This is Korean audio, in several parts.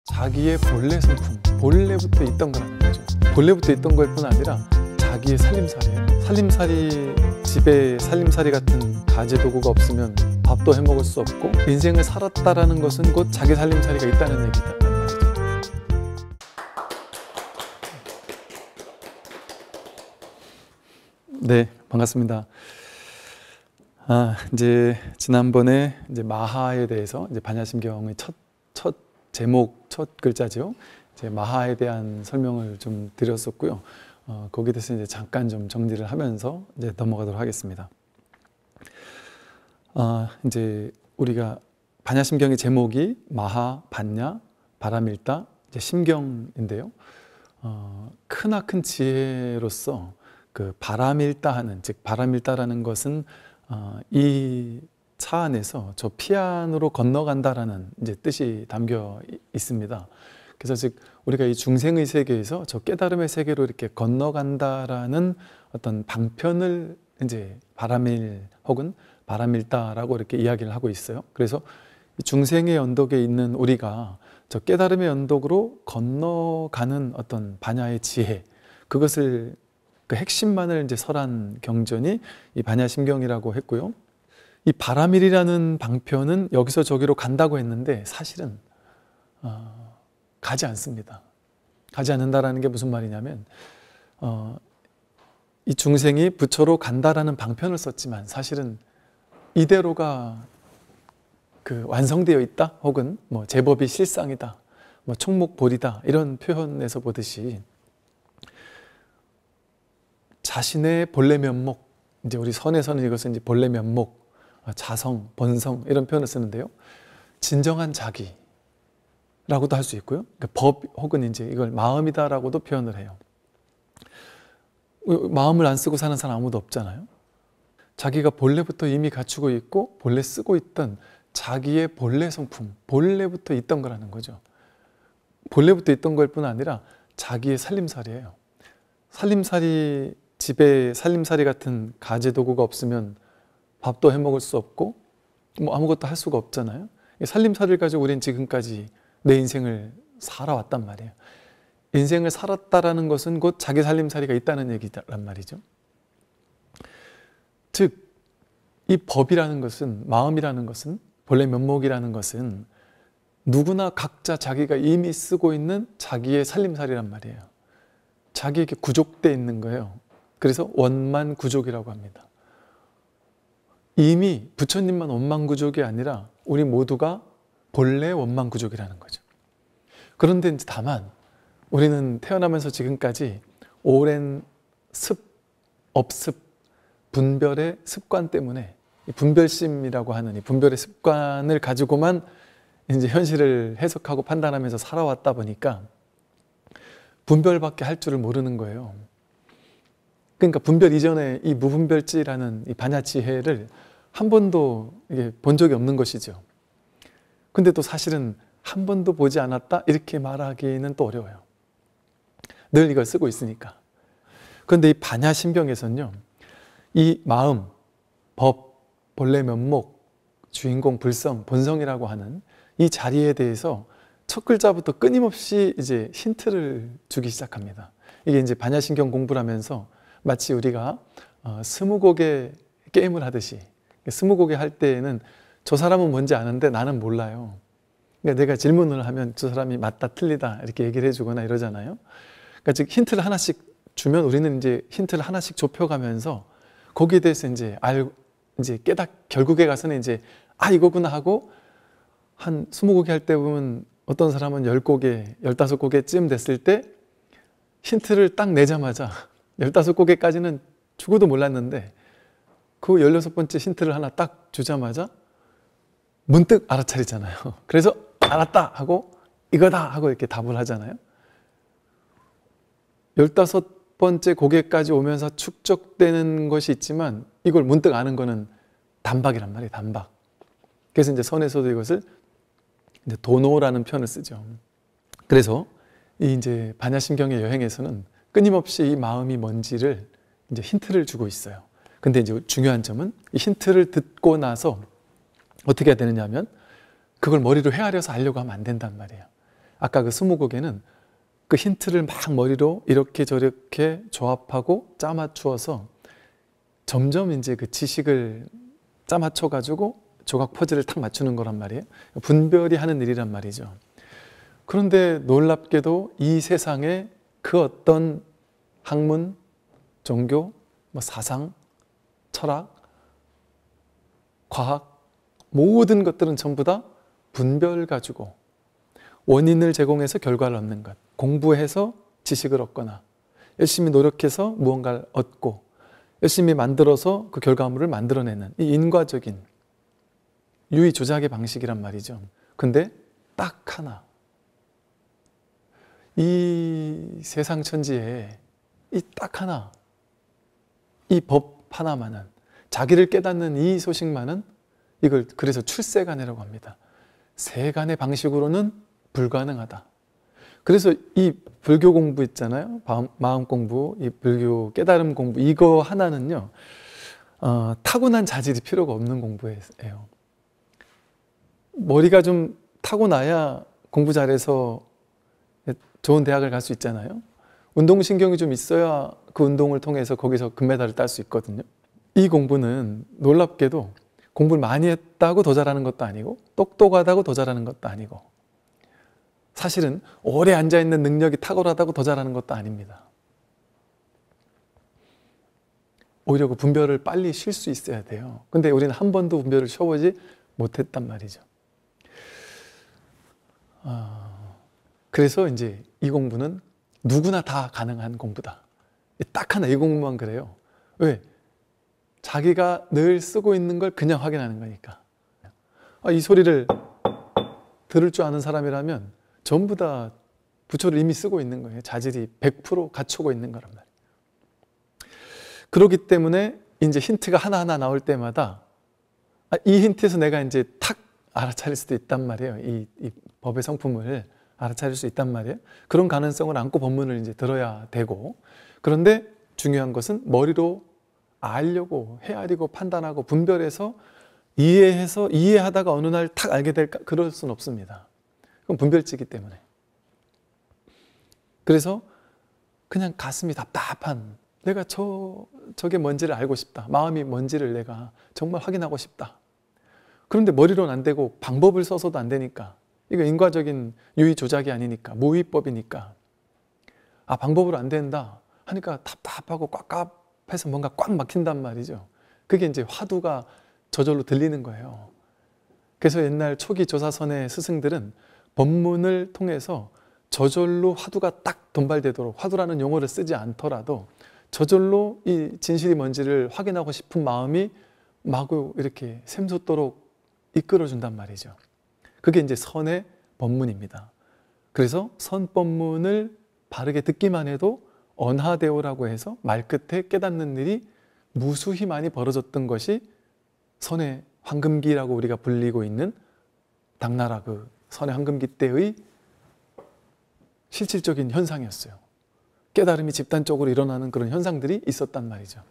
자기의 본래 성품, 본래부터 있던 거라는 거죠. 본래부터 있던 걸 뿐 아니라 자기의 살림살이에요. 살림살이, 집에 살림살이 같은 가재도구가 없으면 밥도 해먹을 수 없고, 인생을 살았다라는 것은 곧 자기 살림살이가 있다는 얘기다. 네, 반갑습니다. 이제 지난번에 이제 마하에 대해서 이제 반야심경의 첫 제목, 첫 글자죠. 이제 마하에 대한 설명을 좀 드렸었고요. 거기에 대해서 이제 잠깐 좀 정리를 하면서 이제 넘어가도록 하겠습니다. 이제 우리가 반야심경의 제목이 마하, 반야, 바라밀다, 이제 심경인데요. 크나큰 지혜로서 그 바라밀다 하는, 즉 바라밀다라는 것은 이 차 안에서 저 피안으로 건너간다라는 이제 뜻이 담겨 있습니다. 그래서 즉 우리가 이 중생의 세계에서 저 깨달음의 세계로 이렇게 건너간다라는 어떤 방편을 이제 바라밀 혹은 바라밀다라고 이렇게 이야기를 하고 있어요. 그래서 이 중생의 언덕에 있는 우리가 저 깨달음의 언덕으로 건너가는 어떤 반야의 지혜, 그것을 그 핵심만을 이제 설한 경전이 이 반야심경이라고 했고요. 이 바라밀이라는 방편은 여기서 저기로 간다고 했는데 사실은 가지 않습니다. 가지 않는다라는 게 무슨 말이냐면 이 중생이 부처로 간다라는 방편을 썼지만 사실은 이대로가 그 완성되어 있다, 혹은 뭐 제법이 실상이다, 뭐 총목볼이다, 이런 표현에서 보듯이 자신의 본래 면목, 이제 우리 선에서는 이것은 이제 본래 면목, 자성, 본성 이런 표현을 쓰는데요. 진정한 자기라고도 할 수 있고요. 그러니까 법 혹은 이제 이걸 마음이다라고도 표현을 해요. 마음을 안 쓰고 사는 사람 아무도 없잖아요. 자기가 본래부터 이미 갖추고 있고 본래 쓰고 있던 자기의 본래 성품, 본래부터 있던 거라는 거죠. 본래부터 있던 걸 뿐 아니라 자기의 살림살이에요. 살림살이, 집에 살림살이 같은 가재도구가 없으면 밥도 해먹을 수 없고 뭐 아무것도 할 수가 없잖아요. 살림살이를 가지고 우리는 지금까지 내 인생을 살아왔단 말이에요. 인생을 살았다라는 것은 곧 자기 살림살이가 있다는 얘기란 말이죠. 즉, 이 법이라는 것은, 마음이라는 것은, 본래 면목이라는 것은 누구나 각자 자기가 이미 쓰고 있는 자기의 살림살이란 말이에요. 자기에게 구족되어 있는 거예요. 그래서 원만구족이라고 합니다. 이미 부처님만 원만구족이 아니라 우리 모두가 본래 원만구족이라는 거죠. 그런데 이제 다만 우리는 태어나면서 지금까지 오랜 습, 업습, 분별의 습관 때문에 이 분별심이라고 하는 이 분별의 습관을 가지고만 이제 현실을 해석하고 판단하면서 살아왔다 보니까 분별밖에 할 줄을 모르는 거예요. 그러니까 분별 이전에 이 무분별지라는 이 반야지혜를 한 번도 이게 본 적이 없는 것이죠. 근데 또 사실은 한 번도 보지 않았다 이렇게 말하기는 또 어려워요. 늘 이걸 쓰고 있으니까. 그런데 이 반야심경에서는요, 이 마음, 법, 본래 면목, 주인공, 불성, 본성이라고 하는 이 자리에 대해서 첫 글자부터 끊임없이 이제 힌트를 주기 시작합니다. 이게 이제 반야심경 공부를 하면서 마치 우리가 스무고개 게임을 하듯이, 스무고개 할 때에는 저 사람은 뭔지 아는데 나는 몰라요. 그러니까 내가 질문을 하면 저 사람이 맞다 틀리다 이렇게 얘기를 해주거나 이러잖아요. 그러니까 즉 힌트를 하나씩 주면 우리는 이제 힌트를 하나씩 좁혀가면서 거기에 대해서 이제 결국에 가서는 이제 이거구나 하고, 한 20곡 할 때 보면 어떤 사람은 10곡에 15곡에쯤 됐을 때 힌트를 딱 내자마자 15곡에까지는 죽어도 몰랐는데 그 16번째 힌트를 하나 딱 주자마자 문득 알아차리잖아요. 그래서 알았다 하고 이거다 하고 이렇게 답을 하잖아요. 15번째 곡에까지 오면서 축적되는 것이 있지만 이걸 문득 아는 거는 단박이란 말이에요. 단박. 그래서 이제 선에서도 이것을 이제 도노라는 표현을 쓰죠. 그래서 이 이제 반야심경의 여행에서는 끊임없이 이 마음이 뭔지를 이제 힌트를 주고 있어요. 근데 이제 중요한 점은 이 힌트를 듣고 나서 어떻게 해야 되느냐 하면 그걸 머리로 헤아려서 알려고 하면 안 된단 말이에요. 아까 그 스무고개는 그 힌트를 막 머리로 이렇게 저렇게 조합하고 짜맞추어서 점점 이제 그 지식을 짜맞춰가지고 조각 퍼즐을 탁 맞추는 거란 말이에요. 분별이 하는 일이란 말이죠. 그런데 놀랍게도 이 세상에 그 어떤 학문, 종교, 사상, 철학, 과학 모든 것들은 전부 다 분별 가지고 원인을 제공해서 결과를 얻는 것, 공부해서 지식을 얻거나 열심히 노력해서 무언가를 얻고 열심히 만들어서 그 결과물을 만들어내는 이 인과적인 유의 조작의 방식이란 말이죠. 근데 딱 하나, 이 세상 천지에 이 딱 하나, 이 법 하나만은, 자기를 깨닫는 이 소식만은 이걸 그래서 출세간이라고 합니다. 세간의 방식으로는 불가능하다. 그래서 이 불교 공부 있잖아요. 마음 공부, 이 불교 깨달음 공부, 이거 하나는요, 타고난 자질이 필요가 없는 공부예요. 머리가 좀 타고나야 공부 잘해서 좋은 대학을 갈 수 있잖아요. 운동신경이 좀 있어야 그 운동을 통해서 거기서 금메달을 딸 수 있거든요. 이 공부는 놀랍게도 공부를 많이 했다고 더 잘하는 것도 아니고 똑똑하다고 더 잘하는 것도 아니고 사실은 오래 앉아있는 능력이 탁월하다고 더 잘하는 것도 아닙니다. 오히려 그 분별을 빨리 쉴 수 있어야 돼요. 근데 우리는 한 번도 분별을 쉬어보지 못했단 말이죠. 그래서 이제 이 공부는 누구나 다 가능한 공부다. 딱 하나 이 공부만 그래요. 왜? 자기가 늘 쓰고 있는 걸 그냥 확인하는 거니까. 이 소리를 들을 줄 아는 사람이라면 전부 다 부처를 이미 쓰고 있는 거예요. 자질이 100% 갖추고 있는 거란 말이에요. 그렇기 때문에 이제 힌트가 하나하나 나올 때마다 이 힌트에서 내가 이제 탁 알아차릴 수도 있단 말이에요. 이 법의 성품을 알아차릴 수 있단 말이에요. 그런 가능성을 안고 법문을 이제 들어야 되고, 그런데 중요한 것은 머리로 알려고 헤아리고 판단하고 분별해서 이해해서 이해하다가 어느 날 탁 알게 될까? 그럴 수는 없습니다. 그건 분별지기 때문에. 그래서 그냥 가슴이 답답한, 내가 저게 뭔지를 알고 싶다. 마음이 뭔지를 내가 정말 확인하고 싶다. 그런데 머리로는 안 되고 방법을 써서도 안 되니까, 이거 인과적인 유의 조작이 아니니까, 무위법이니까, 방법으로 안 된다 하니까 답답하고 꽉꽉해서 뭔가 꽉 막힌단 말이죠. 그게 이제 화두가 저절로 들리는 거예요. 그래서 옛날 초기 조사선의 스승들은 법문을 통해서 저절로 화두가 딱 돈발되도록, 화두라는 용어를 쓰지 않더라도 저절로 이 진실이 뭔지를 확인하고 싶은 마음이 마구 이렇게 샘솟도록 이끌어준단 말이죠. 그게 이제 선의 법문입니다. 그래서 선법문을 바르게 듣기만 해도 언하대오라고 해서 말끝에 깨닫는 일이 무수히 많이 벌어졌던 것이 선의 황금기라고 우리가 불리고 있는 당나라 그 선의 황금기 때의 실질적인 현상이었어요. 깨달음이 집단적으로 일어나는 그런 현상들이 있었단 말이죠.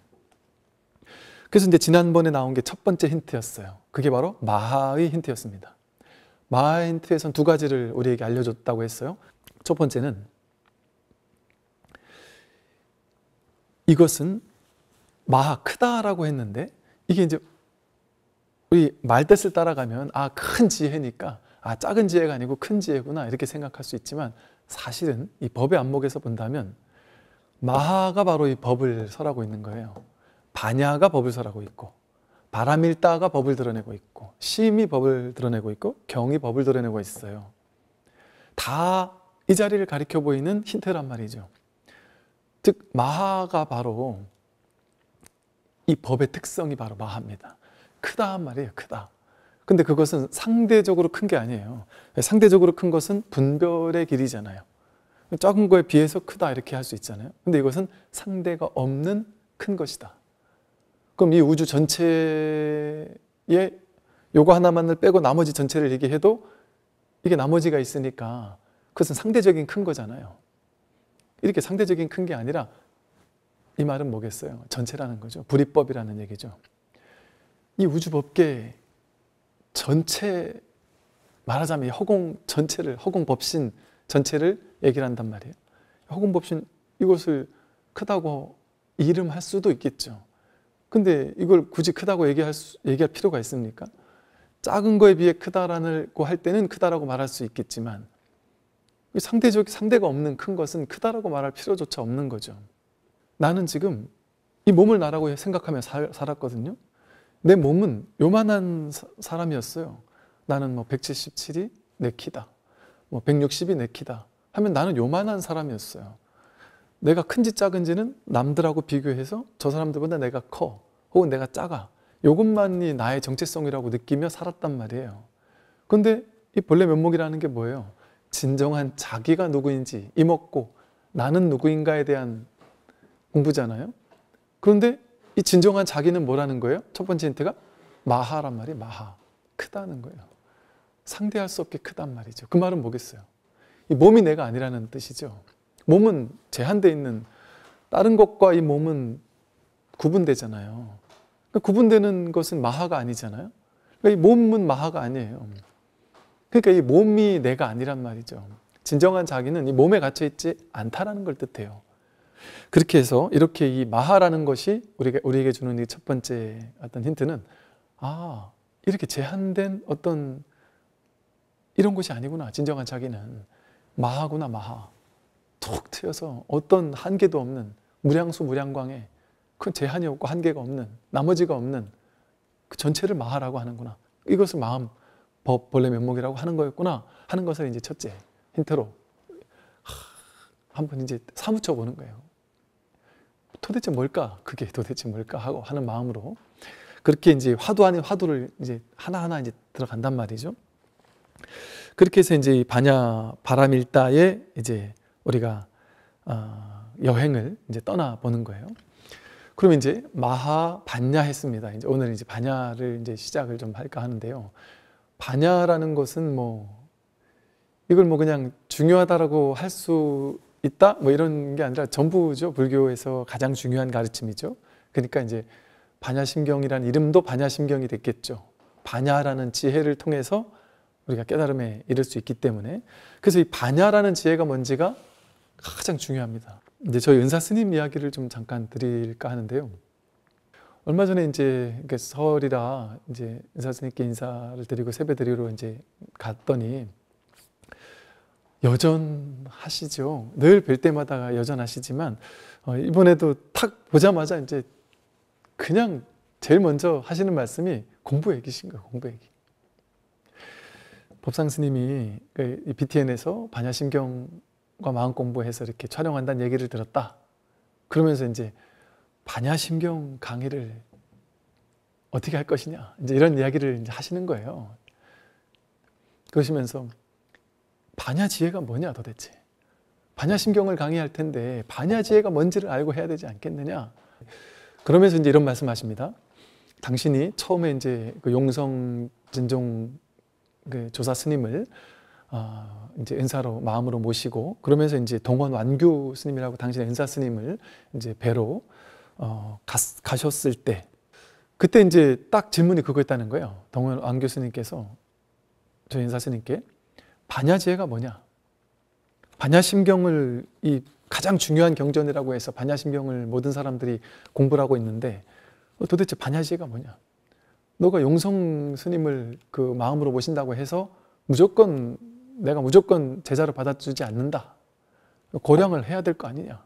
그래서 이제 지난번에 나온 게 첫 번째 힌트였어요. 그게 바로 마하의 힌트였습니다. 마하의 힌트에선 두 가지를 우리에게 알려줬다고 했어요. 첫 번째는 이것은 마하, 크다라고 했는데, 이게 이제 우리 말뜻을 따라가면 큰 지혜니까 작은 지혜가 아니고 큰 지혜구나 이렇게 생각할 수 있지만, 사실은 이 법의 안목에서 본다면 마하가 바로 이 법을 설하고 있는 거예요. 반야가 법을 설하고 있고, 바라밀다가 법을 드러내고 있고, 심이 법을 드러내고 있고, 경이 법을 드러내고 있어요. 다 이 자리를 가리켜 보이는 힌트란 말이죠. 즉 마하가 바로, 이 법의 특성이 바로 마하입니다. 크다 말이에요. 크다. 근데 그것은 상대적으로 큰 게 아니에요. 상대적으로 큰 것은 분별의 길이잖아요. 작은 거에 비해서 크다 이렇게 할 수 있잖아요. 근데 이것은 상대가 없는 큰 것이다. 그럼 이 우주 전체에 요거 하나만을 빼고 나머지 전체를 얘기해도 이게 나머지가 있으니까 그것은 상대적인 큰 거잖아요. 이렇게 상대적인 큰 게 아니라 이 말은 뭐겠어요? 전체라는 거죠. 불이법이라는 얘기죠. 이 우주 법계 전체, 말하자면 허공 전체를, 허공법신 전체를 얘기를 한단 말이에요. 허공법신 이것을 크다고 이름할 수도 있겠죠. 근데 이걸 굳이 크다고 얘기할 필요가 있습니까? 작은 거에 비해 크다라고 할 때는 크다라고 말할 수 있겠지만 상대가 없는 큰 것은 크다라고 말할 필요조차 없는 거죠. 나는 지금 이 몸을 나라고 생각하며 살았거든요. 내 몸은 요만한 사람이었어요. 나는 뭐 177이 내 키다, 뭐 160이 내 키다 하면 나는 요만한 사람이었어요. 내가 큰지 작은지는 남들하고 비교해서 저 사람들보다 내가 커 혹은 내가 작아, 이것만이 나의 정체성이라고 느끼며 살았단 말이에요. 근데 이 본래 면목이라는 게 뭐예요? 진정한 자기가 누구인지 이먹고 나는 누구인가에 대한 공부잖아요. 그런데 이 진정한 자기는 뭐라는 거예요? 첫 번째 힌트가 마하란 말이에요. 마하, 크다는 거예요. 상대할 수 없게 크단 말이죠. 그 말은 뭐겠어요? 이 몸이 내가 아니라는 뜻이죠. 몸은 제한되어 있는, 다른 것과 이 몸은 구분되잖아요. 그러니까 구분되는 것은 마하가 아니잖아요. 그러니까 이 몸은 마하가 아니에요. 그러니까 이 몸이 내가 아니란 말이죠. 진정한 자기는 이 몸에 갇혀있지 않다라는 걸 뜻해요. 그렇게 해서 이렇게 이 마하라는 것이 우리에게 주는 이 첫 번째 어떤 힌트는, 아, 이렇게 제한된 어떤 이런 것이 아니구나. 진정한 자기는 마하구나. 마하. 툭 트여서 어떤 한계도 없는 무량수 무량광에 큰 제한이 없고 한계가 없는, 나머지가 없는 그 전체를 마하라고 하는구나. 이것을 마음, 법, 본래 면목이라고 하는 거였구나 하는 것을 이제 첫째 힌트로 한번 이제 사무쳐 보는 거예요. 도대체 뭘까? 그게 도대체 뭘까? 하고 하는 마음으로 그렇게 이제 화두 아닌 화두를 이제 하나하나 이제 들어간단 말이죠. 그렇게 해서 이제 반야 바람일다에 이제 우리가 여행을 이제 떠나 보는 거예요. 그러면 이제 마하 반야 했습니다. 이제 오늘 이제 반야를 이제 시작을 좀 할까 하는데요. 반야라는 것은 뭐 이걸 뭐 그냥 중요하다라고 할 수 있다 뭐 이런 게 아니라 전부죠. 불교에서 가장 중요한 가르침이죠. 그러니까 이제 반야심경이라는 이름도 반야심경이 됐겠죠. 반야라는 지혜를 통해서 우리가 깨달음에 이를 수 있기 때문에, 그래서 이 반야라는 지혜가 뭔지가 가장 중요합니다. 이제 저희 은사 스님 이야기를 좀 잠깐 드릴까 하는데요. 얼마 전에 이제 설이라 이제 은사 스님께 인사를 드리고 세배 드리러 이제 갔더니 여전하시죠. 늘 뵐 때마다 여전하시지만 이번에도 탁 보자마자 이제 그냥 제일 먼저 하시는 말씀이 공부 얘기신 거예요. 공부 얘기. 법상 스님이 이 BTN에서 반야심경과 마음 공부해서 이렇게 촬영한다는 얘기를 들었다. 그러면서 이제 반야심경 강의를 어떻게 할 것이냐, 이제 이런 이야기를 이제 하시는 거예요. 그러시면서 반야지혜가 뭐냐 도대체? 반야심경을 강의할 텐데 반야지혜가 뭔지를 알고 해야 되지 않겠느냐? 그러면서 이제 이런 말씀하십니다. 당신이 처음에 이제 그 용성 진종 그 조사 스님을 이제 은사로 마음으로 모시고, 그러면서 이제 동원 완규 스님이라고 당신의 은사 스님을 이제 뵈러 가셨을 때, 그때 이제 딱 질문이 그거였다는 거예요. 동원 완규 스님께서 저희 은사 스님께 반야지혜가 뭐냐? 반야심경을 이 가장 중요한 경전이라고 해서 반야심경을 모든 사람들이 공부를 하고 있는데 도대체 반야지혜가 뭐냐? 너가 용성 스님을 그 마음으로 모신다고 해서 내가 무조건 제자로 받아주지 않는다. 고량을 해야 될 거 아니냐?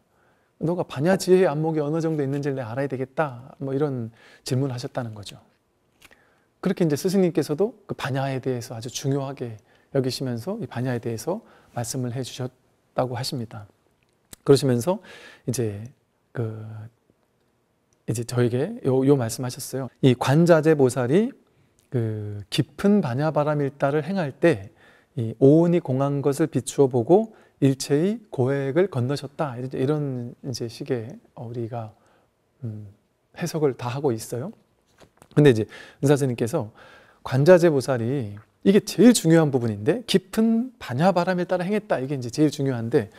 너가 반야지혜의 안목이 어느 정도 있는지를 내가 알아야 되겠다. 뭐 이런 질문을 하셨다는 거죠. 그렇게 이제 스승님께서도 그 반야에 대해서 아주 중요하게 여기시면서 이 반야에 대해서 말씀을 해 주셨다고 하십니다. 그러시면서 이제 이제 저에게 요 말씀하셨어요. 이 관자재 보살이 그 깊은 반야바람일다를 행할 때 이 오온이 공한 것을 비추어 보고 일체의 고액을 건너셨다. 이런 이제 식의 우리가 해석을 다 하고 있어요. 근데 이제 은사스님께서 관자재 보살이 이게 제일 중요한 부분인데, 깊은 반야바람일다를 행했다. 이게 이제 제일 중요한데,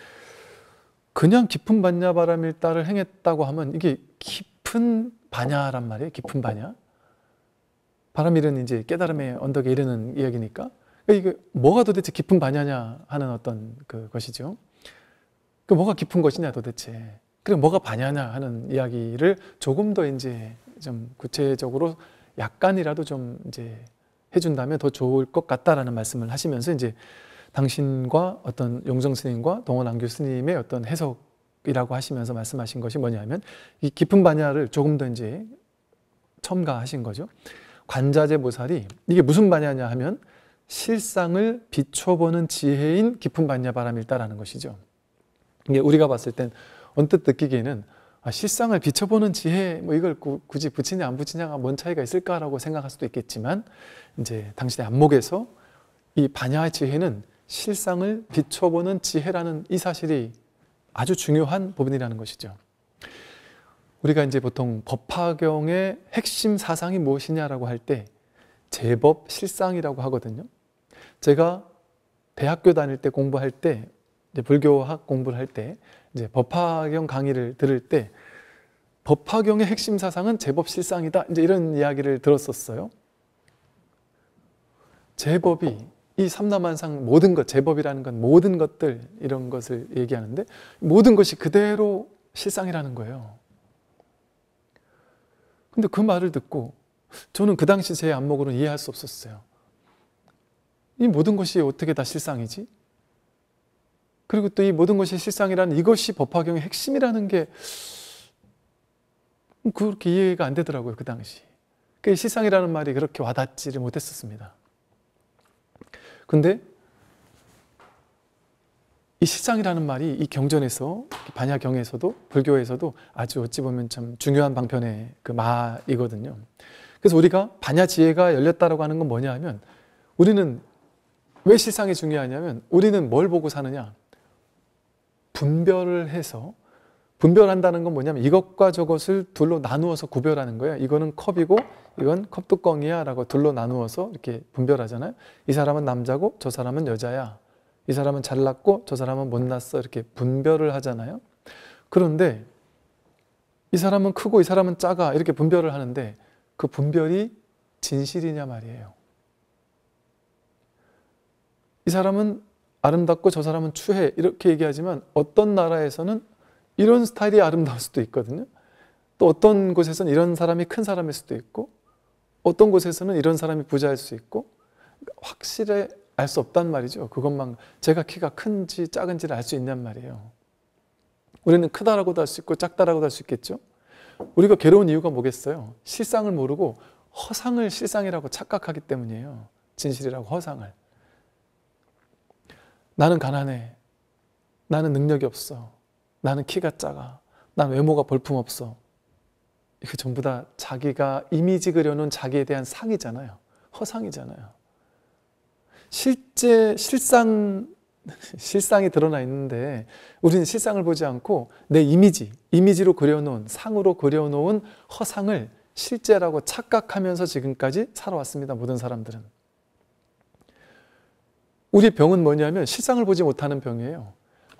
그냥 깊은 반야바람일다를 행했다고 하면 이게 깊은 반야란 말이에요. 깊은 반야. 바람일은 이제 깨달음의 언덕에 이르는 이야기니까 이게 뭐가 도대체 깊은 반야냐 하는 어떤 것이죠. 그 뭐가 깊은 것이냐 도대체. 그리고 뭐가 반야냐 하는 이야기를 조금 더 이제 좀 구체적으로 약간이라도 좀 이제 해준다면 더 좋을 것 같다라는 말씀을 하시면서 이제 당신과 어떤 용정 스님과 동원안교 스님의 어떤 해석이라고 하시면서 말씀하신 것이 뭐냐면 이 깊은 반야를 조금 더 이제 첨가하신 거죠. 관자재 보살이 이게 무슨 반야냐 하면 실상을 비춰보는 지혜인 깊은 반야 바람일다라는 것이죠. 이게 우리가 봤을 땐 언뜻 느끼기에는 실상을 비춰보는 지혜 뭐 이걸 굳이 붙이냐 안 붙이냐가 뭔 차이가 있을까라고 생각할 수도 있겠지만 이제 당신의 안목에서 이 반야의 지혜는 실상을 비춰보는 지혜라는 이 사실이 아주 중요한 부분이라는 것이죠. 우리가 이제 보통 법화경의 핵심 사상이 무엇이냐라고 할 때 제법 실상이라고 하거든요. 제가 대학교 다닐 때 공부할 때 이제 불교학 공부를 할 때 이제 법화경 강의를 들을 때 법화경의 핵심 사상은 제법 실상이다. 이제 이런 이야기를 들었었어요. 제법이 이 삼라만상 모든 것, 제법이라는 건 모든 것들 이런 것을 얘기하는데 모든 것이 그대로 실상이라는 거예요. 근데 그 말을 듣고 저는 그 당시 제 안목으로는 이해할 수 없었어요. 이 모든 것이 어떻게 다 실상이지? 그리고 또 이 모든 것이 실상이라는 이것이 법화경의 핵심이라는 게 그렇게 이해가 안 되더라고요, 그 당시. 그 실상이라는 말이 그렇게 와닿지를 못했었습니다. 근데 이 실상이라는 말이 이 경전에서, 반야경에서도, 불교에서도 아주 어찌 보면 참 중요한 방편의 그 말이거든요. 그래서 우리가 반야 지혜가 열렸다라고 하는 건 뭐냐 하면 우리는 왜 실상이 중요하냐면 우리는 뭘 보고 사느냐? 분별을 해서, 분별한다는 건 뭐냐면 이것과 저것을 둘로 나누어서 구별하는 거예요. 이거는 컵이고 이건 컵뚜껑이야 라고 둘로 나누어서 이렇게 분별하잖아요. 이 사람은 남자고 저 사람은 여자야. 이 사람은 잘났고 저 사람은 못났어. 이렇게 분별을 하잖아요. 그런데 이 사람은 크고 이 사람은 작아. 이렇게 분별을 하는데 그 분별이 진실이냐 말이에요. 이 사람은 아름답고 저 사람은 추해. 이렇게 얘기하지만 어떤 나라에서는 이런 스타일이 아름다울 수도 있거든요. 또 어떤 곳에서는 이런 사람이 큰 사람일 수도 있고 어떤 곳에서는 이런 사람이 부자일 수 있고 확실히 알 수 없단 말이죠. 그것만 제가 키가 큰지 작은지를 알 수 있냔 말이에요. 우리는 크다라고도 할 수 있고 작다라고도 할 수 있겠죠. 우리가 괴로운 이유가 뭐겠어요? 실상을 모르고 허상을 실상이라고 착각하기 때문이에요. 진실이라고 허상을. 나는 가난해. 나는 능력이 없어. 나는 키가 작아. 난 외모가 볼품없어. 이거 전부 다 자기가 이미지 그려놓은 자기에 대한 상이잖아요. 허상이잖아요. 실제 실상이 드러나 있는데 우리는 실상을 보지 않고 내 이미지로 그려놓은, 상으로 그려놓은 허상을 실제라고 착각하면서 지금까지 살아왔습니다. 모든 사람들은. 우리 병은 뭐냐면 실상을 보지 못하는 병이에요.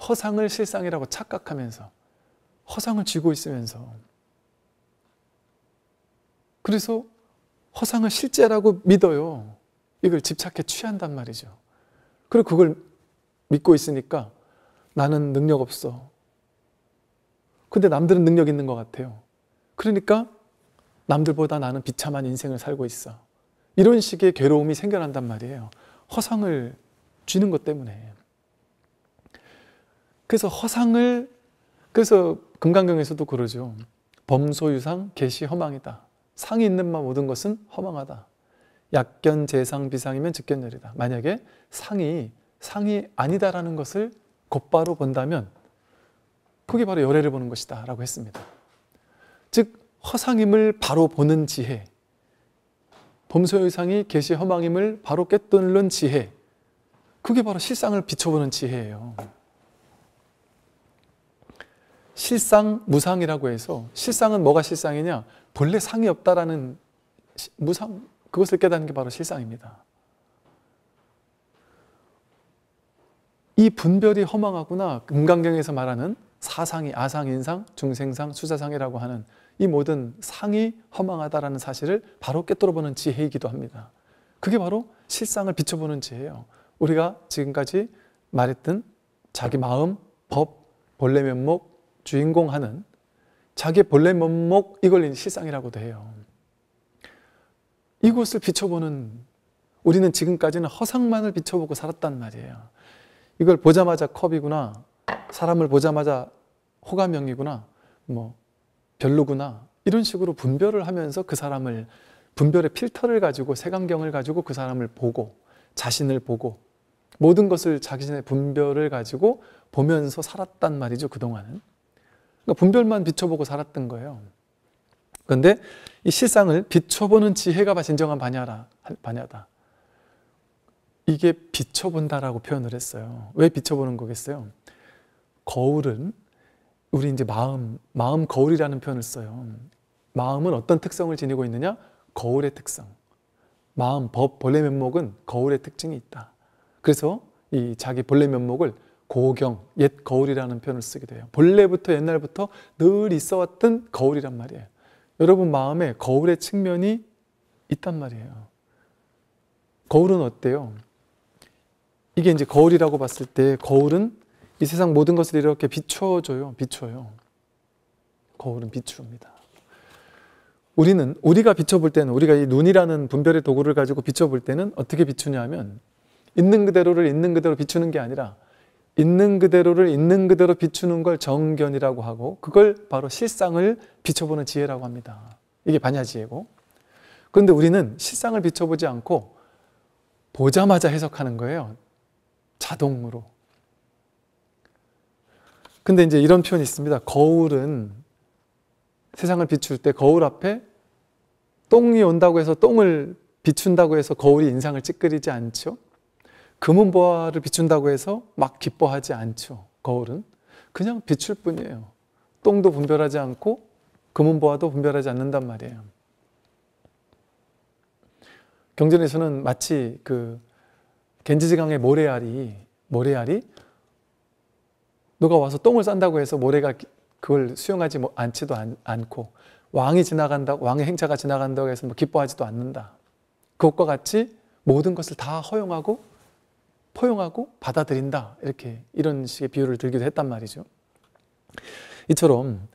허상을 실상이라고 착각하면서 허상을 쥐고 있으면서 그래서 허상을 실제라고 믿어요. 이걸 집착해 취한단 말이죠. 그리고 그걸 믿고 있으니까 나는 능력 없어. 근데 남들은 능력 있는 것 같아요. 그러니까 남들보다 나는 비참한 인생을 살고 있어. 이런 식의 괴로움이 생겨난단 말이에요. 허상을 쥐는 것 때문에. 그래서 금강경에서도 그러죠. 범소유상 개시 허망이다. 상이 있는 바 모든 것은 허망하다. 약견 재상 비상이면 즉견열이다. 만약에 상이 아니다라는 것을 곧바로 본다면 그게 바로 열애를 보는 것이다 라고 했습니다. 즉 허상임을 바로 보는 지혜, 범소유상이 개시 허망임을 바로 꿰뚫는 지혜, 그게 바로 실상을 비춰보는 지혜예요. 실상, 무상이라고 해서 실상은 뭐가 실상이냐? 본래 상이 없다라는 무상, 그것을 깨닫는 게 바로 실상입니다. 이 분별이 허망하구나. 금강경에서 말하는 사상이 아상, 인상, 중생상, 수사상이라고 하는 이 모든 상이 허망하다라는 사실을 바로 꿰뚫어보는 지혜이기도 합니다. 그게 바로 실상을 비춰보는 지혜예요. 우리가 지금까지 말했던 자기 마음, 법, 본래 면목, 주인공 하는 자기의 본래 면목, 이걸 실상이라고도 해요. 이곳을 비춰보는, 우리는 지금까지는 허상만을 비춰보고 살았단 말이에요. 이걸 보자마자 컵이구나, 사람을 보자마자 호감형이구나, 뭐 별로구나, 이런 식으로 분별을 하면서 그 사람을, 분별의 필터를 가지고, 색안경을 가지고 그 사람을 보고, 자신을 보고, 모든 것을 자신의 분별을 가지고 보면서 살았단 말이죠, 그동안은. 그러니까 분별만 비춰보고 살았던 거예요. 그런데 이 실상을 비춰보는 지혜가 진정한 반야다. 이게 비춰본다라고 표현을 했어요. 왜 비춰보는 거겠어요? 거울은, 우리 이제 마음 거울이라는 표현을 써요. 마음은 어떤 특성을 지니고 있느냐? 거울의 특성. 마음, 법, 본래 면목은 거울의 특징이 있다. 그래서 이 자기 본래 면목을 고경, 옛 거울이라는 표현을 쓰게 돼요. 본래부터, 옛날부터 늘 있어왔던 거울이란 말이에요. 여러분 마음에 거울의 측면이 있단 말이에요. 거울은 어때요? 이게 이제 거울이라고 봤을 때, 거울은 이 세상 모든 것을 이렇게 비춰줘요. 비춰요. 거울은 비춥니다. 우리가 비춰볼 때는, 우리가 이 눈이라는 분별의 도구를 가지고 비춰볼 때는 어떻게 비추냐면, 있는 그대로를 있는 그대로 비추는 게 아니라 있는 그대로를 있는 그대로 비추는 걸 정견이라고 하고, 그걸 바로 실상을 비춰보는 지혜라고 합니다. 이게 반야지혜고, 그런데 우리는 실상을 비춰보지 않고 보자마자 해석하는 거예요. 자동으로. 근데 이제 이런 표현이 있습니다. 거울은, 세상을 비출 때 거울 앞에 똥이 온다고 해서, 똥을 비춘다고 해서 거울이 인상을 찌끄리지 않죠. 금은보화를 비춘다고 해서 막 기뻐하지 않죠. 거울은 그냥 비출 뿐이에요. 똥도 분별하지 않고 금은보화도 분별하지 않는단 말이에요. 경전에서는 마치 그 겐지스강의 모래알이 누가 와서 똥을 싼다고 해서 모래가 그걸 수용하지 않지도 않고, 왕의 행차가 지나간다고 해서 뭐 기뻐하지도 않는다. 그것과 같이 모든 것을 다 허용하고 포용하고 받아들인다. 이런 식의 비유를 들기도 했단 말이죠. 이처럼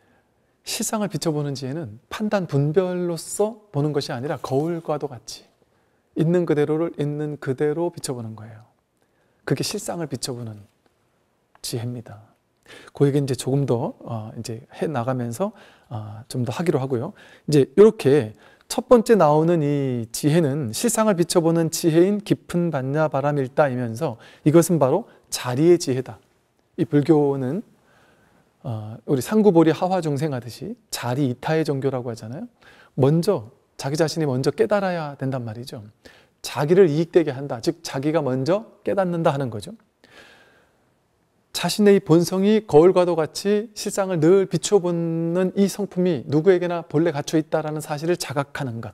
실상을 비춰보는 지혜는 판단 분별로서 보는 것이 아니라 거울과도 같이 있는 그대로를 있는 그대로 비춰보는 거예요. 그게 실상을 비춰보는 지혜입니다. 그 얘기 이제 조금 더 이제 해 나가면서 좀 더 하기로 하고요. 이제 이렇게 첫 번째 나오는 이 지혜는 실상을 비춰보는 지혜인 깊은 반야바라밀다이면서, 이것은 바로 자리의 지혜다. 이 불교는 우리 상구보리 하화중생하듯이 자리 이타의 종교라고 하잖아요. 먼저 자기 자신이 먼저 깨달아야 된단 말이죠. 자기를 이익되게 한다. 즉 자기가 먼저 깨닫는다 하는 거죠. 자신의 이 본성이 거울과도 같이 실상을 늘 비춰보는 이 성품이 누구에게나 본래 갖춰 있다는 사실을 자각하는 것,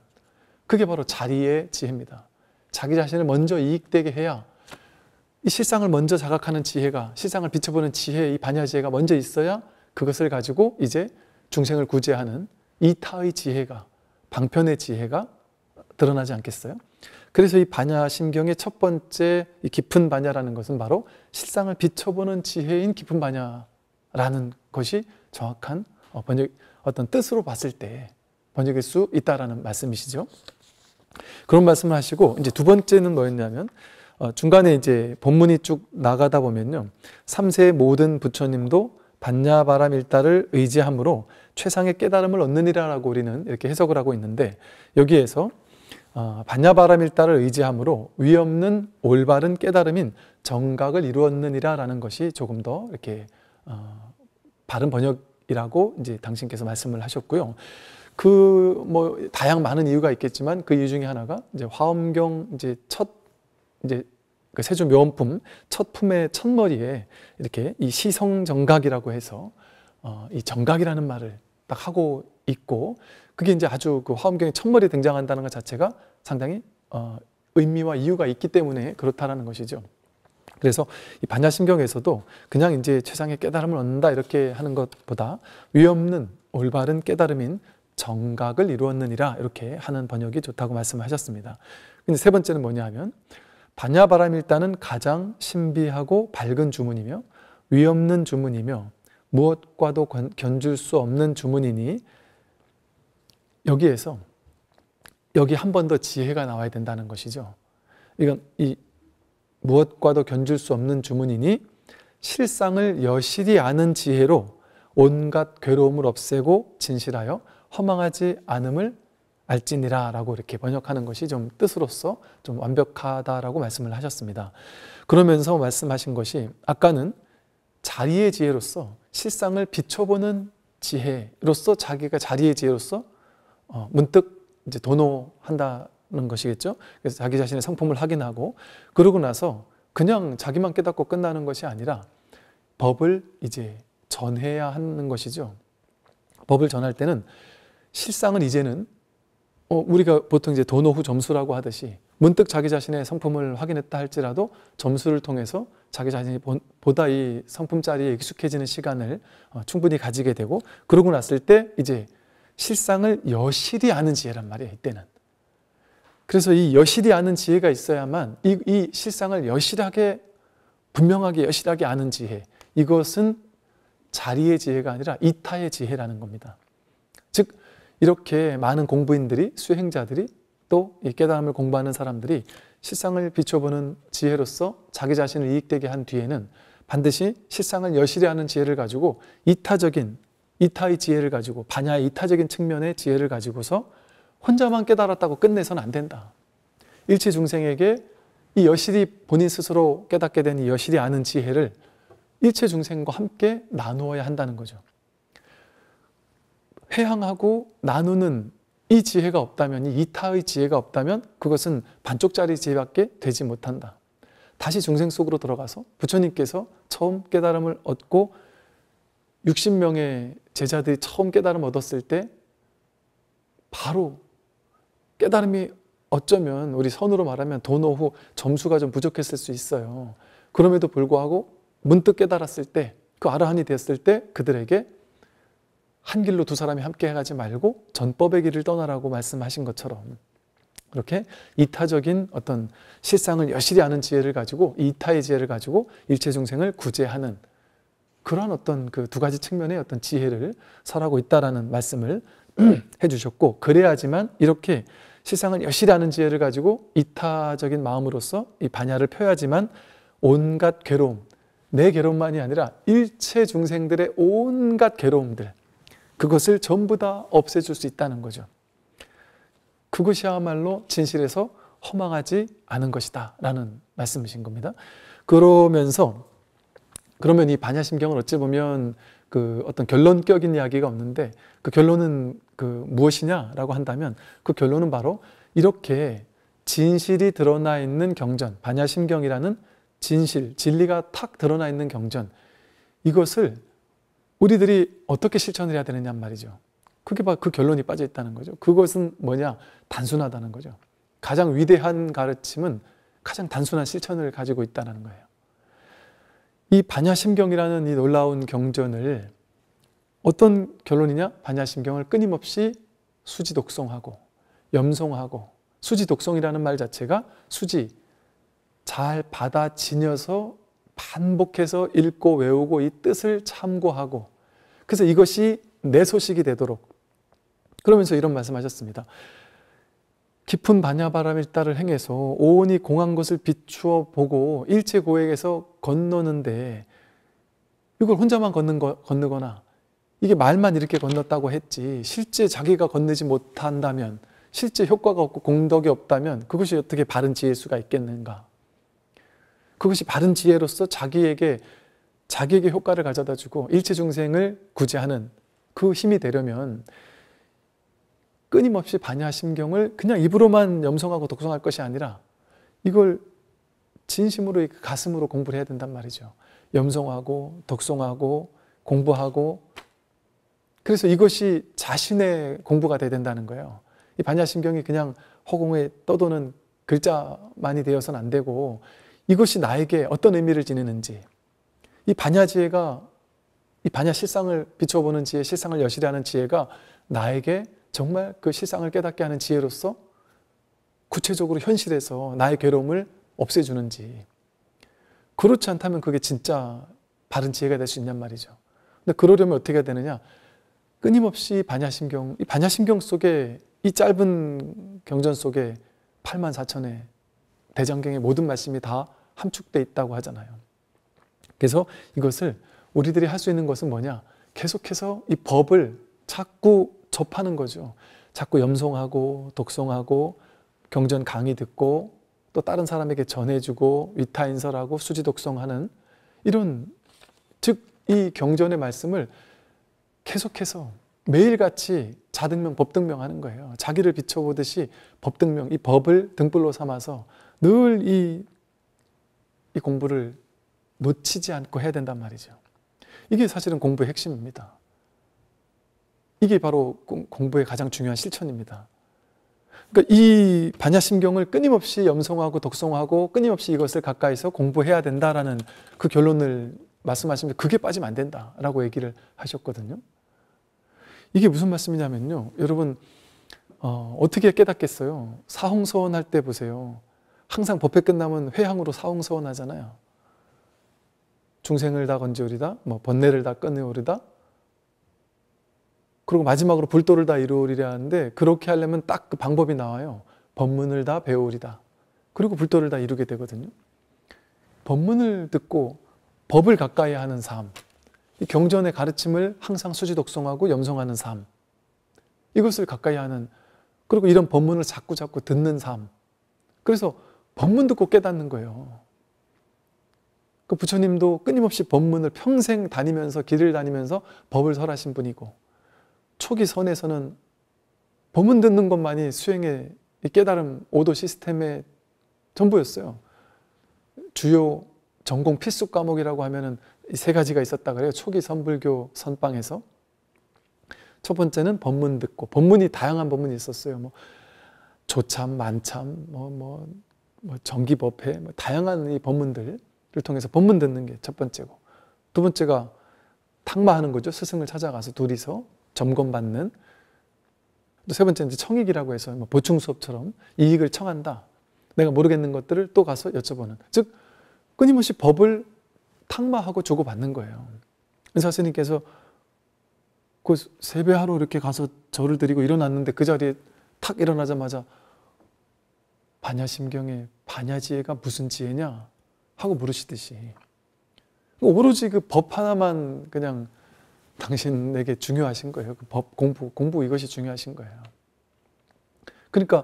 그게 바로 자리의 지혜입니다. 자기 자신을 먼저 이익되게 해야, 이 실상을 먼저 자각하는 지혜가, 실상을 비춰보는 지혜, 이 반야지혜가 먼저 있어야 그것을 가지고 이제 중생을 구제하는 이타의 지혜가, 방편의 지혜가 드러나지 않겠어요? 그래서 이 반야심경의 첫 번째 이 깊은 반야라는 것은 바로 실상을 비춰보는 지혜인 깊은 반야라는 것이 정확한 어떤 뜻으로 봤을 때 번역일 수 있다라는 말씀이시죠. 그런 말씀을 하시고, 이제 두 번째는 뭐였냐면, 중간에 이제 본문이 쭉 나가다 보면요, 3세의 모든 부처님도 반야바라밀다를 의지함으로 최상의 깨달음을 얻느니라라고 우리는 이렇게 해석을 하고 있는데, 여기에서 반야바라밀다를 의지함으로 위없는 올바른 깨달음인 정각을 이루었느니라라는 것이 조금 더 이렇게 바른 번역이라고 이제 당신께서 말씀을 하셨고요. 그 뭐 다양 많은 이유가 있겠지만 그 이유 중에 하나가 이제 화엄경 이제 그 세주 묘원품 첫 품의 첫머리에 이렇게 이 시성정각이라고 해서 이 정각이라는 말을 딱 하고 있고, 그게 이제 아주 그 화엄경의 첫머리에 등장한다는 것 자체가 상당히 의미와 이유가 있기 때문에 그렇다라는 것이죠. 그래서 이 반야심경에서도 그냥 이제 최상의 깨달음을 얻는다 이렇게 하는 것보다 위없는 올바른 깨달음인 정각을 이루었느니라 이렇게 하는 번역이 좋다고 말씀하셨습니다. 근데 세 번째는 뭐냐 하면 반야바라밀다는 가장 신비하고 밝은 주문이며 위없는 주문이며 무엇과도 견줄 수 없는 주문이니 여기에서 여기 한 번 더 지혜가 나와야 된다는 것이죠. 이건 이 무엇과도 견줄 수 없는 주문이니 실상을 여실히 아는 지혜로 온갖 괴로움을 없애고 진실하여 허망하지 않음을 알지니라 라고 이렇게 번역하는 것이 좀 뜻으로서 좀 완벽하다라고 말씀을 하셨습니다. 그러면서 말씀하신 것이 아까는 자리의 지혜로서 실상을 비춰보는 지혜로서 자기가 자리의 지혜로서 문득 이제 도노한다는 것이겠죠. 그래서 자기 자신의 성품을 확인하고 그러고 나서 그냥 자기만 깨닫고 끝나는 것이 아니라 법을 이제 전해야 하는 것이죠. 법을 전할 때는 실상은 이제는 우리가 보통 이제 도노 후 점수라고 하듯이 문득 자기 자신의 성품을 확인했다 할지라도 점수를 통해서 자기 자신이 보다 이 성품자리에 익숙해지는 시간을 충분히 가지게 되고 그러고 났을 때 이제 실상을 여실히 아는 지혜란 말이에요. 이때는. 그래서 이 여실히 아는 지혜가 있어야만 이 실상을 여실하게 분명하게 여실하게 아는 지혜, 이것은 자리의 지혜가 아니라 이타의 지혜라는 겁니다. 즉 이렇게 많은 공부인들이, 수행자들이 또 이 깨달음을 공부하는 사람들이 실상을 비춰보는 지혜로서 자기 자신을 이익되게 한 뒤에는 반드시 실상을 여실히 아는 지혜를 가지고 이타의 지혜를 가지고 반야의 이타적인 측면의 지혜를 가지고서 혼자만 깨달았다고 끝내서는 안 된다. 일체 중생에게 이 여실히 본인 스스로 깨닫게 된 이 여실히 아는 지혜를 일체 중생과 함께 나누어야 한다는 거죠. 회항하고 나누는 이 지혜가 없다면, 이 이타의 지혜가 없다면 그것은 반쪽짜리 지혜밖에 되지 못한다. 다시 중생 속으로 들어가서 부처님께서 처음 깨달음을 얻고 60명의 제자들이 처음 깨달음을 얻었을 때 바로 깨달음이 어쩌면 우리 선으로 말하면 도노 후 점수가 좀 부족했을 수 있어요. 그럼에도 불구하고 문득 깨달았을 때, 그 아라한이 되었을 때 그들에게 한 길로 두 사람이 함께 가지 말고 전법의 길을 떠나라고 말씀하신 것처럼 그렇게 이타적인 어떤 실상을 여실히 아는 지혜를 가지고, 이타의 지혜를 가지고 일체 중생을 구제하는 그러한 어떤 그 두 가지 측면의 어떤 지혜를 설하고 있다라는 말씀을 해주셨고, 그래야지만 이렇게 실상을 여실히 아는 지혜를 가지고 이타적인 마음으로서 이 반야를 펴야지만 온갖 괴로움, 내 괴로움만이 아니라 일체 중생들의 온갖 괴로움들, 그것을 전부 다 없애줄 수 있다는 거죠. 그것이야말로 진실에서 허망하지 않은 것이다 라는 말씀이신 겁니다. 그러면 이 반야심경은 어찌 보면 그 어떤 결론격인 이야기가 없는데, 그 결론은 그 무엇이냐라고 한다면 그 결론은 바로 이렇게 진실이 드러나 있는 경전, 반야심경이라는 진실, 진리가 탁 드러나 있는 경전, 이것을 우리들이 어떻게 실천을 해야 되느냐 말이죠. 그게 바로 그 결론이 빠져 있다는 거죠. 그것은 뭐냐? 단순하다는 거죠. 가장 위대한 가르침은 가장 단순한 실천을 가지고 있다는 거예요. 이 반야심경이라는 이 놀라운 경전을 어떤 결론이냐? 반야심경을 끊임없이 수지독송하고 염송하고, 수지독송이라는 말 자체가 수지, 잘 받아지녀서 반복해서 읽고 외우고 이 뜻을 참고하고, 그래서 이것이 내 소식이 되도록, 그러면서 이런 말씀하셨습니다. 깊은 반야바라밀다를 행해서 오온이 공한 것을 비추어 보고 일체 고액에서 건너는데 이걸 혼자만 건너거나 이게 말만 이렇게 건넜다고 했지 실제 자기가 건너지 못한다면, 실제 효과가 없고 공덕이 없다면 그것이 어떻게 바른 지혜일 수가 있겠는가. 그것이 바른 지혜로서 자기에게 효과를 가져다 주고 일체 중생을 구제하는 그 힘이 되려면 끊임없이 반야심경을 그냥 입으로만 염송하고 독송할 것이 아니라 이걸 진심으로 가슴으로 공부를 해야 된단 말이죠. 염송하고 독송하고 공부하고, 그래서 이것이 자신의 공부가 돼야 된다는 거예요. 이 반야심경이 그냥 허공에 떠도는 글자만이 되어서는 안 되고, 이것이 나에게 어떤 의미를 지니는지, 이 반야지혜가, 이 반야 실상을 비춰보는 지혜, 실상을 여실히 하는 지혜가 나에게 정말 그 실상을 깨닫게 하는 지혜로서 구체적으로 현실에서 나의 괴로움을 없애주는지, 그렇지 않다면 그게 진짜 바른 지혜가 될 수 있냔 말이죠. 근데 그러려면 어떻게 해야 되느냐? 끊임없이 반야심경, 이 반야심경 속에, 이 짧은 경전 속에 84,000의 대장경의 모든 말씀이 다 함축되어 있다고 하잖아요. 그래서 이것을 우리들이 할 수 있는 것은 뭐냐? 계속해서 이 법을 자꾸 접하는 거죠. 자꾸 염송하고 독송하고 경전 강의 듣고 또 다른 사람에게 전해주고 위타인설하고 수지독송하는 이런, 즉 이 경전의 말씀을 계속해서 매일같이 자등명, 법등명 하는 거예요. 자기를 비춰보듯이 법등명, 이 법을 등불로 삼아서 늘 이 공부를 놓치지 않고 해야 된단 말이죠. 이게 사실은 공부의 핵심입니다. 이게 바로 공부의 가장 중요한 실천입니다. 그러니까 이 반야심경을 끊임없이 염송하고 독송하고 끊임없이 이것을 가까이서 공부해야 된다라는 그 결론을 말씀하시면 그게 빠지면 안 된다라고 얘기를 하셨거든요. 이게 무슨 말씀이냐면요. 여러분 어떻게 깨닫겠어요? 사홍서원 할 때 보세요. 항상 법회 끝나면 회향으로 사홍서원 하잖아요. 중생을 다 건지오리다, 뭐 번뇌를 다 끊으오리다, 그리고 마지막으로 불도를 다 이루오리라 하는데, 그렇게 하려면 딱 그 방법이 나와요. 법문을 다 배우리다. 그리고 불도를 다 이루게 되거든요. 법문을 듣고 법을 가까이 하는 삶, 이 경전의 가르침을 항상 수지독송하고 염송하는 삶, 이것을 가까이 하는, 그리고 이런 법문을 자꾸 듣는 삶. 그래서 법문 듣고 깨닫는 거예요. 그 부처님도 끊임없이 법문을 평생 다니면서, 길을 다니면서 법을 설하신 분이고, 초기 선에서는 법문 듣는 것만이 수행의 깨달음 5도 시스템의 전부였어요. 주요 전공 필수 과목이라고 하면은 이 세 가지가 있었다 그래요. 초기 선불교 선방에서. 첫 번째는 법문 듣고, 법문이 다양한 법문이 있었어요. 뭐 조참, 만참, 정기법회, 다양한 이 법문들을 통해서 법문 듣는 게 첫 번째고, 두 번째가 탁마하는 거죠. 스승을 찾아가서 둘이서 점검받는. 또 세 번째는 이제 청익이라고 해서 보충 수업처럼 이익을 청한다. 내가 모르겠는 것들을 또 가서 여쭤보는. 즉 끊임없이 법을 탁마하고 주고받는 거예요. 의사 스님께서 그 세배하러 이렇게 가서 절을 드리고 일어났는데 그 자리에 탁 일어나자마자 반야심경의 반야지혜가 무슨 지혜냐 하고 물으시듯이, 오로지 그 법 하나만 그냥 당신에게 중요하신 거예요. 그 법 공부 이것이 중요하신 거예요. 그러니까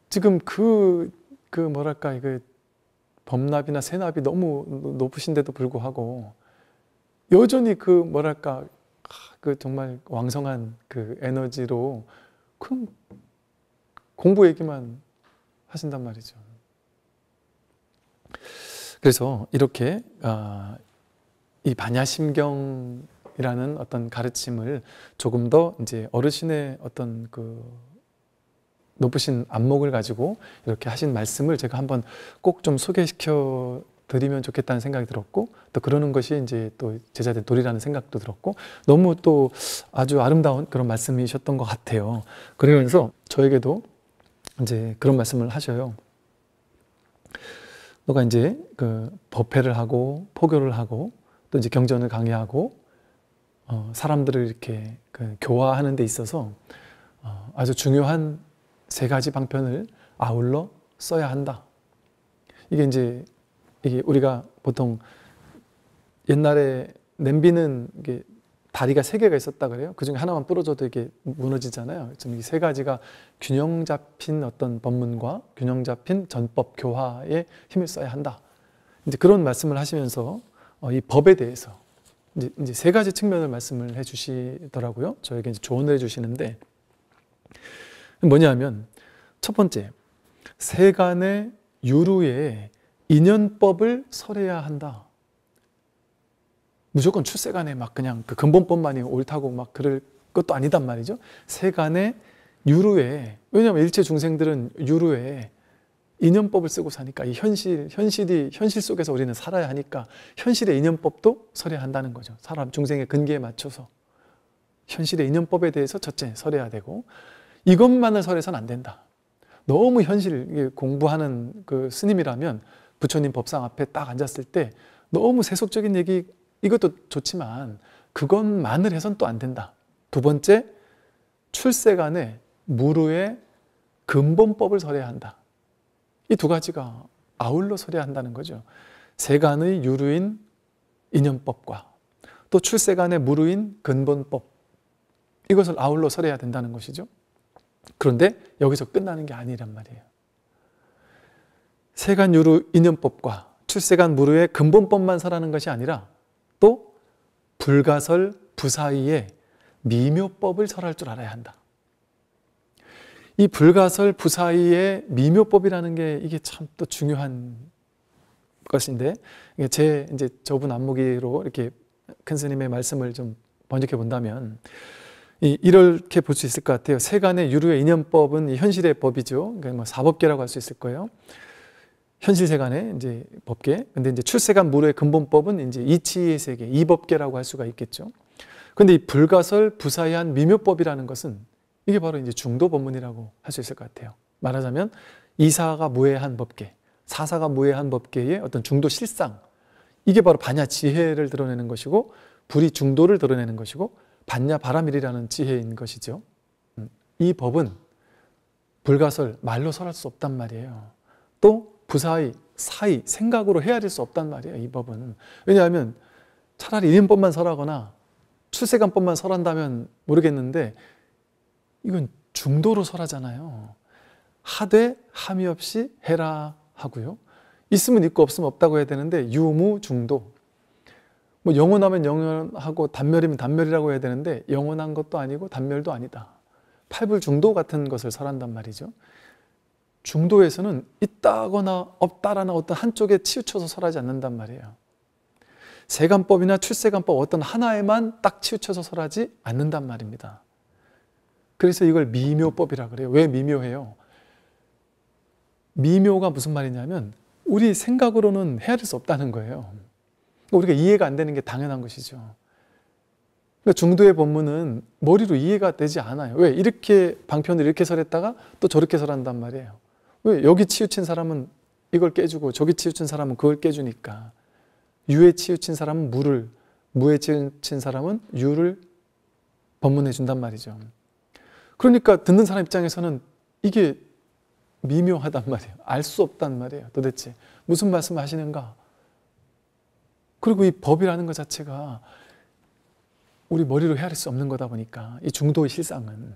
지금 그 뭐랄까, 그 법납이나 세납이 너무 높으신데도 불구하고 여전히 그 뭐랄까, 그 정말 왕성한 그 에너지로 그 공부 얘기만 하신단 말이죠. 그래서 이렇게 이 반야심경이라는 어떤 가르침을 조금 더 이제 어르신의 어떤 그 높으신 안목을 가지고 이렇게 하신 말씀을 제가 한번 꼭 좀 소개시켜 드리면 좋겠다는 생각이 들었고, 또 그러는 것이 이제 또 제자들의 도리라는 생각도 들었고, 너무 또 아주 아름다운 그런 말씀이셨던 것 같아요. 그러면서 저에게도 이제 그런 말씀을 하셔요. 너가 이제 그 법회를 하고 포교를 하고 또 이제 경전을 강의하고 사람들을 이렇게 그 교화하는 데 있어서 아주 중요한 세 가지 방편을 아울러 써야 한다. 이게 이제 우리가 보통 옛날에 냄비는 이게 다리가 세 개가 있었다 그래요. 그 중에 하나만 부러져도 이게 무너지잖아요. 지금 이 세 가지가 균형 잡힌 어떤 법문과 균형 잡힌 전법 교화에 힘을 써야 한다. 이제 그런 말씀을 하시면서 이 법에 대해서 이제 세 가지 측면을 말씀을 해주시더라고요. 저에게 이제 조언을 해주시는데 뭐냐면, 첫 번째, 세간의 유루에 인연법을 설해야 한다. 무조건 출세간에 막 그냥 그 근본법만이 옳다고 막 그럴 것도 아니단 말이죠. 세간의 유루에, 왜냐하면 일체 중생들은 유루에 인연법을 쓰고 사니까, 이 현실 속에서 우리는 살아야 하니까 현실의 인연법도 설해야 한다는 거죠. 사람 중생의 근기에 맞춰서 현실의 인연법에 대해서 첫째 설해야 되고, 이것만을 설해서는 안 된다. 너무 현실 공부하는 그 스님이라면 부처님 법상 앞에 딱 앉았을 때 너무 세속적인 얘기, 이것도 좋지만 그것만을 해서는 또 안 된다. 두 번째, 출세간에 무르의 근본법을 설해야 한다. 이 두 가지가 아울러 설해야 한다는 거죠. 세간의 유루인 인연법과 또 출세간의 무르인 근본법, 이것을 아울러 설해야 된다는 것이죠. 그런데 여기서 끝나는 게 아니란 말이에요. 세간 유루 인연법과 출세간 무르의 근본법만 설하는 것이 아니라 또 불가설 부사이의 미묘법을 설할 줄 알아야 한다. 이 불가설 부사이의 미묘법이라는 게 이게 참 또 중요한 것인데, 이제 저분 안목으로 이렇게 큰 스님의 말씀을 좀 번역해 본다면 이렇게 볼 수 있을 것 같아요. 세간의 유루의 인연법은 현실의 법이죠. 그러니까 뭐 사법계라고 할 수 있을 거예요. 현실 세간의 이제 법계. 근데 이제 출세간 무르의 근본법은 이제 이치의 세계, 이법계라고 할 수가 있겠죠. 근데 이 불가설 부사이한 미묘법이라는 것은 이게 바로 이제 중도 법문이라고 할 수 있을 것 같아요. 말하자면 이사가 무해한 법계, 사사가 무해한 법계의 어떤 중도 실상, 이게 바로 반야 지혜를 드러내는 것이고 불이 중도를 드러내는 것이고 반야 바라밀이라는 지혜인 것이죠. 이 법은 불가설, 말로 설할 수 없단 말이에요. 또 부사의, 사의, 생각으로 헤아릴 수 없단 말이에요. 이 법은. 왜냐하면 차라리 인연법만 설하거나 출세간법만 설한다면 모르겠는데 이건 중도로 설하잖아요. 하되 함이 없이 해라 하고요. 있으면 있고 없으면 없다고 해야 되는데 유무중도. 뭐 영원하면 영원하고 단멸이면 단멸이라고 해야 되는데 영원한 것도 아니고 단멸도 아니다. 팔불중도 같은 것을 설한단 말이죠. 중도에서는 있다거나 없다라는 어떤 한쪽에 치우쳐서 설하지 않는단 말이에요. 세간법이나 출세간법 어떤 하나에만 딱 치우쳐서 설하지 않는단 말입니다. 그래서 이걸 미묘법이라 그래요. 왜 미묘해요? 미묘가 무슨 말이냐면 우리 생각으로는 헤아릴 수 없다는 거예요. 우리가 이해가 안 되는 게 당연한 것이죠. 그러니까 중도의 법문은 머리로 이해가 되지 않아요. 왜? 이렇게 방편을 이렇게 설했다가 또 저렇게 설한단 말이에요. 왜? 여기 치우친 사람은 이걸 깨주고 저기 치우친 사람은 그걸 깨주니까. 유에 치우친 사람은 무를, 무에 치우친 사람은 유를 법문해 준단 말이죠. 그러니까 듣는 사람 입장에서는 이게 미묘하단 말이에요. 알 수 없단 말이에요. 도대체 무슨 말씀을 하시는가. 그리고 이 법이라는 것 자체가 우리 머리로 헤아릴 수 없는 거다 보니까 이 중도의 실상은.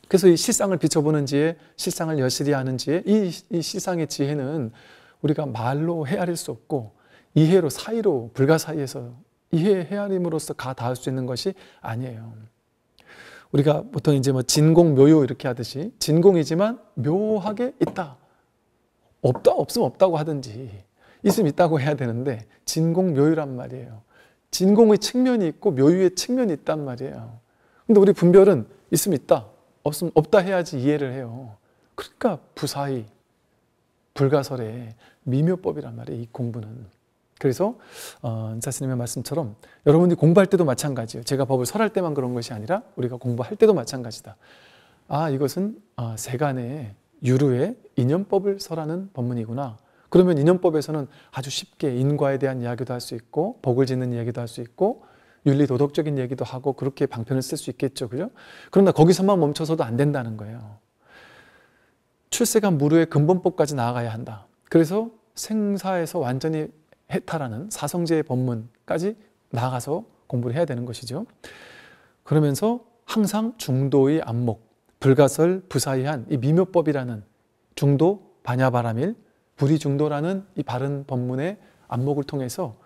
그래서 이 실상을 비춰보는 지혜, 실상을 여실히 아는 지혜, 이 실상의 지혜는 우리가 말로 헤아릴 수 없고 이해로, 사이로, 불가사의에서 이해 헤아림으로써 가 닿을 수 있는 것이 아니에요. 우리가 보통 이제 뭐 진공 묘요 이렇게 하듯이 진공이지만 묘하게 있다. 없다, 없으면 없다고 하든지 있으면 있다고 해야 되는데 진공 묘유란 말이에요. 진공의 측면이 있고 묘유의 측면이 있단 말이에요. 근데 우리 분별은 있으면 있다, 없으면 없다 해야지 이해를 해요. 그러니까 부사의, 불가설의 미묘법이란 말이에요. 이 공부는. 그래서 은사 스님의 말씀처럼 여러분들이 공부할 때도 마찬가지예요. 제가 법을 설할 때만 그런 것이 아니라 우리가 공부할 때도 마찬가지다. 아, 이것은 세간의 유루의 인연법을 설하는 법문이구나. 그러면 인연법에서는 아주 쉽게 인과에 대한 이야기도 할 수 있고 복을 짓는 이야기도 할 수 있고 윤리 도덕적인 얘기도 하고 그렇게 방편을 쓸 수 있겠죠. 그죠? 그러나 거기서만 멈춰서도 안 된다는 거예요. 출세간 무르의 근본법까지 나아가야 한다. 그래서 생사에서 완전히 해탈하는 사성제의 법문까지 나아가서 공부를 해야 되는 것이죠. 그러면서 항상 중도의 안목, 불가설, 부사이한 이 미묘법이라는 중도, 반야바라밀, 불이중도라는 이 바른 법문의 안목을 통해서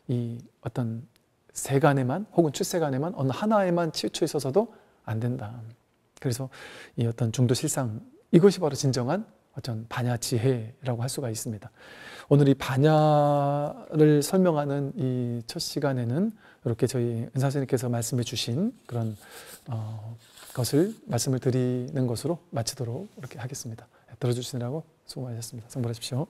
이 어떤 세간에만 혹은 출세간에만 어느 하나에만 치우쳐 있어서도 안 된다. 그래서 이 어떤 중도 실상, 이것이 바로 진정한 어떤 반야 지혜라고 할 수가 있습니다. 오늘 이 반야를 설명하는 이 첫 시간에는 이렇게 저희 은사 선생님께서 말씀해 주신 그런 말씀을 드리는 것으로 마치도록 이렇게 하겠습니다. 들어주시느라고 수고 많으셨습니다. 성불하십시오.